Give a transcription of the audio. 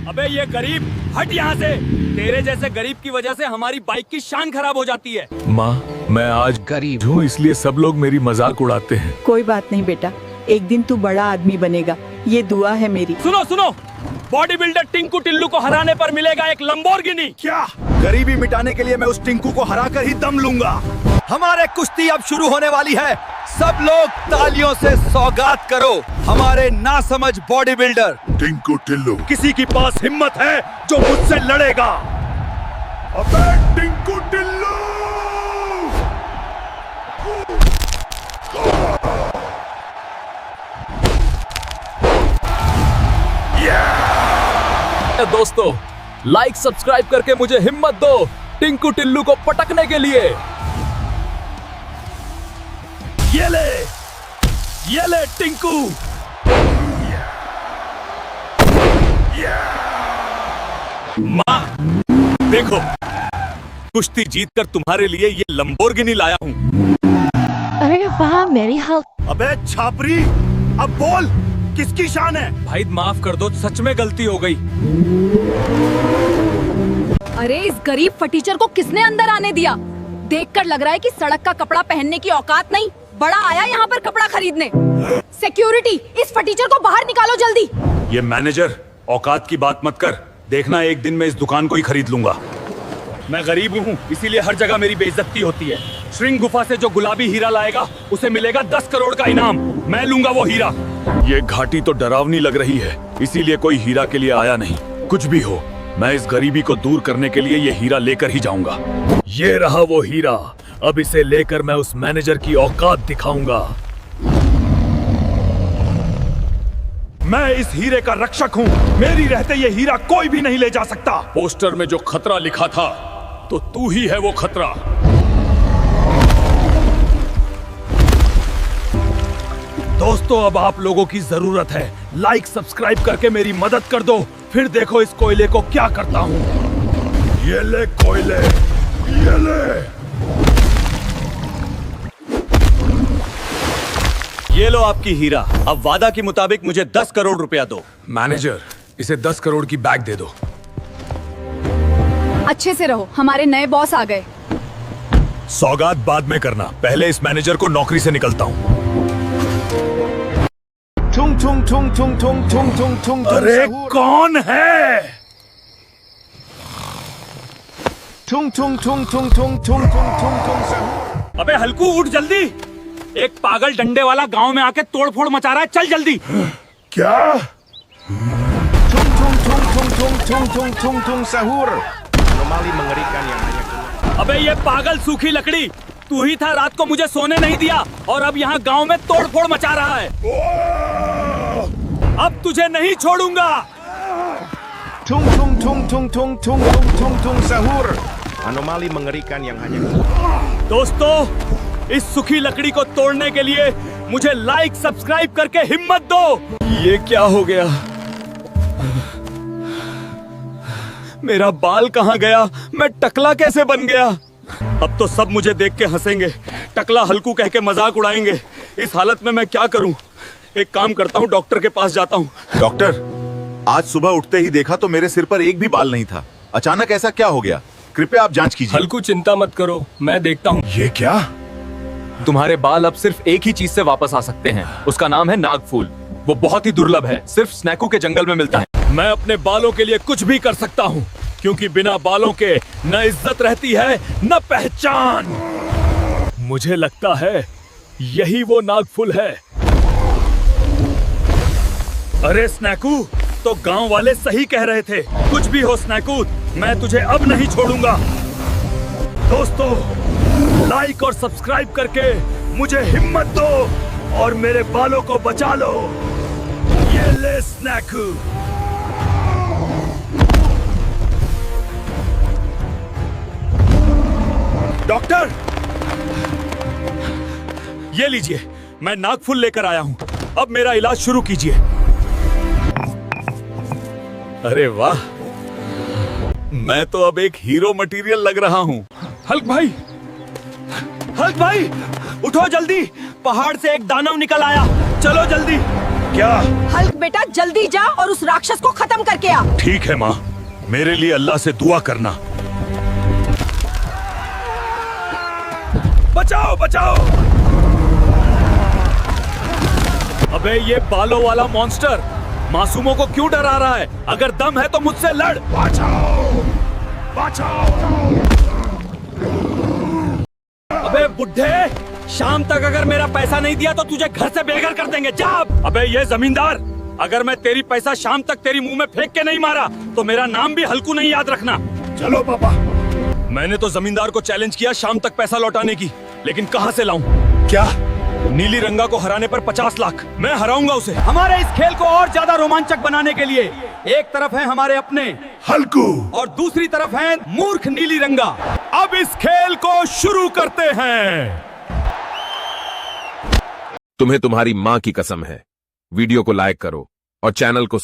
अबे ये गरीब, हट यहाँ से। तेरे जैसे गरीब की वजह से हमारी बाइक की शान खराब हो जाती है। माँ, मैं आज गरीब हूँ इसलिए सब लोग मेरी मजाक उड़ाते हैं। कोई बात नहीं बेटा, एक दिन तू बड़ा आदमी बनेगा, ये दुआ है मेरी। सुनो सुनो, बॉडी बिल्डर टिंकू टिल्लू को हराने पर मिलेगा एक लंबोर्गिनी। क्या? गरीबी मिटाने के लिए मैं उस टिंकू को हराकर ही दम लूंगा। हमारे कुश्ती अब शुरू होने वाली है। सब लोग तालियों से सौगात करो हमारे नासमझ बॉडी बिल्डर टिंकू टिल्लू। किसी के पास हिम्मत है जो मुझसे लड़ेगा? अबे टिंकू टिल्लू! दोस्तों, लाइक सब्सक्राइब करके मुझे हिम्मत दो टिंकू टिल्लू को पटकने के लिए। ये ले टिंकू। माँ, देखो, कुश्ती जीतकर तुम्हारे लिए ये लंबोर्गिनी लाया हूँ। अरे वाह मेरी हेल्प। अबे छापरी, अब बोल किसकी शान है? भाई माफ कर दो, सच में गलती हो गई। अरे इस गरीब फटीचर को किसने अंदर आने दिया? देखकर लग रहा है कि सड़क का कपड़ा पहनने की औकात नहीं, बड़ा आया यहाँ पर कपड़ा खरीदने। सिक्योरिटी, इस फटीचर को बाहर निकालो जल्दी। ये मैनेजर, औकात की बात मत कर। देखना एक दिन मैं इस दुकान को ही खरीद लूंगा। मैं गरीब हूँ, इसीलिए हर जगह मेरी बेइज्जती होती है। श्रृंग गुफा से जो गुलाबी हीरा लाएगा उसे मिलेगा 10 करोड़ का इनाम। मैं लूंगा वो हीरा। ये घाटी तो डरावनी लग रही है, इसीलिए कोई हीरा के लिए आया नहीं। कुछ भी हो, मैं इस गरीबी को दूर करने के लिए ये हीरा लेकर ही जाऊंगा। ये रहा वो हीरा, अब इसे लेकर मैं उस मैनेजर की औकात दिखाऊंगा। मैं इस हीरे का रक्षक हूँ। मेरी रहते ये हीरा कोई भी नहीं ले जा सकता। पोस्टर में जो खतरा लिखा था, तो तू ही है वो खतरा। दोस्तों, अब आप लोगों की जरूरत है। लाइक सब्सक्राइब करके मेरी मदद कर दो, फिर देखो इस कोयले को क्या करता हूँ। ये ले कोयले, ये ले। ये लो आपकी हीरा। अब वादा के मुताबिक मुझे 10 करोड़ रुपया दो। मैनेजर, इसे 10 करोड़ की बैग दे दो। अच्छे से रहो, हमारे नए बॉस आ गए। सौगात बाद में करना, पहले इस मैनेजर को नौकरी से निकलता हूँ। अरे कौन है? अबे हल्कू, उठ जल्दी। एक पागल डंडे वाला गांव में आके तोड़फोड़ मचा रहा है, चल जल्दी। क्या? अबे ये पागल सूखी लकड़ी, तू ही था रात को मुझे सोने नहीं दिया और अब यहाँ गांव में तोड़फोड़ मचा रहा है। अब तुझे नहीं छोड़ूंगा। Anomali mengerikan yang hanya दोस्तों, इस सूखी लकड़ी को तोड़ने के लिए मुझे लाइक सब्सक्राइब करके हिम्मत दो। ये क्या हो गया? मेरा बाल कहाँ गया? मैं टकला कैसे बन गया? अब तो सब मुझे देख के हंसेंगे, टकला हल्कू कह के मजाक उड़ाएंगे। इस हालत में मैं क्या करूं? एक काम करता हूं, डॉक्टर के पास जाता हूं। डॉक्टर, आज सुबह उठते ही देखा तो मेरे सिर पर एक भी बाल नहीं था। अचानक ऐसा क्या हो गया? कृपया आप जांच कीजिए। हल्कू, चिंता मत करो, मैं देखता हूँ। ये क्या? तुम्हारे बाल अब सिर्फ एक ही चीज से वापस आ सकते हैं, उसका नाम है नागफूल। वो बहुत ही दुर्लभ है, सिर्फ स्नैकू के जंगल में मिलता है। मैं अपने बालों के लिए कुछ भी कर सकता हूँ, क्योंकि बिना बालों के न इज्जत रहती है न पहचान। मुझे लगता है यही वो नागफूल है। अरे स्नैकू, तो गांव वाले सही कह रहे थे। कुछ भी हो स्नैकू, मैं तुझे अब नहीं छोड़ूंगा। दोस्तों, लाइक और सब्सक्राइब करके मुझे हिम्मत दो और मेरे बालों को बचा लो। ये ले स्नैकू। डॉक्टर, ये लीजिए, मैं नागफूल लेकर आया हूं। अब मेरा इलाज शुरू कीजिए। अरे वाह, मैं तो अब एक हीरो मटेरियल लग रहा हूं। हल्क भाई, हल्क भाई, उठो जल्दी, पहाड़ से एक दानव निकल आया। चलो जल्दी। क्या? हल्क बेटा जल्दी जा और उस राक्षस को खत्म करके आ। ठीक है माँ, मेरे लिए अल्लाह से दुआ करना। बचाओ बचाओ! अबे ये बालों वाला मॉन्स्टर मासूमों को क्यों डरा रहा है? अगर दम है तो मुझसे लड़। बचाओ बचाओ! अबे बुड्ढे, शाम तक अगर मेरा पैसा नहीं दिया तो तुझे घर से बेघर कर देंगे। जा! अबे ये जमींदार, अगर मैं तेरी पैसा शाम तक तेरी मुंह में फेंक के नहीं मारा तो मेरा नाम भी हल्कू नहीं याद रखना। चलो पापा। मैंने तो जमींदार को चैलेंज किया शाम तक पैसा लौटाने की, लेकिन कहां से लाऊं? क्या? नीली रंगा को हराने पर 50 लाख। मैं हराऊंगा उसे। हमारे इस खेल को और ज्यादा रोमांचक बनाने के लिए एक तरफ है हमारे अपने हल्कू और दूसरी तरफ है मूर्ख नीली रंगा। अब इस खेल को शुरू करते हैं। तुम्हें तुम्हारी माँ की कसम है, वीडियो को लाइक करो और चैनल को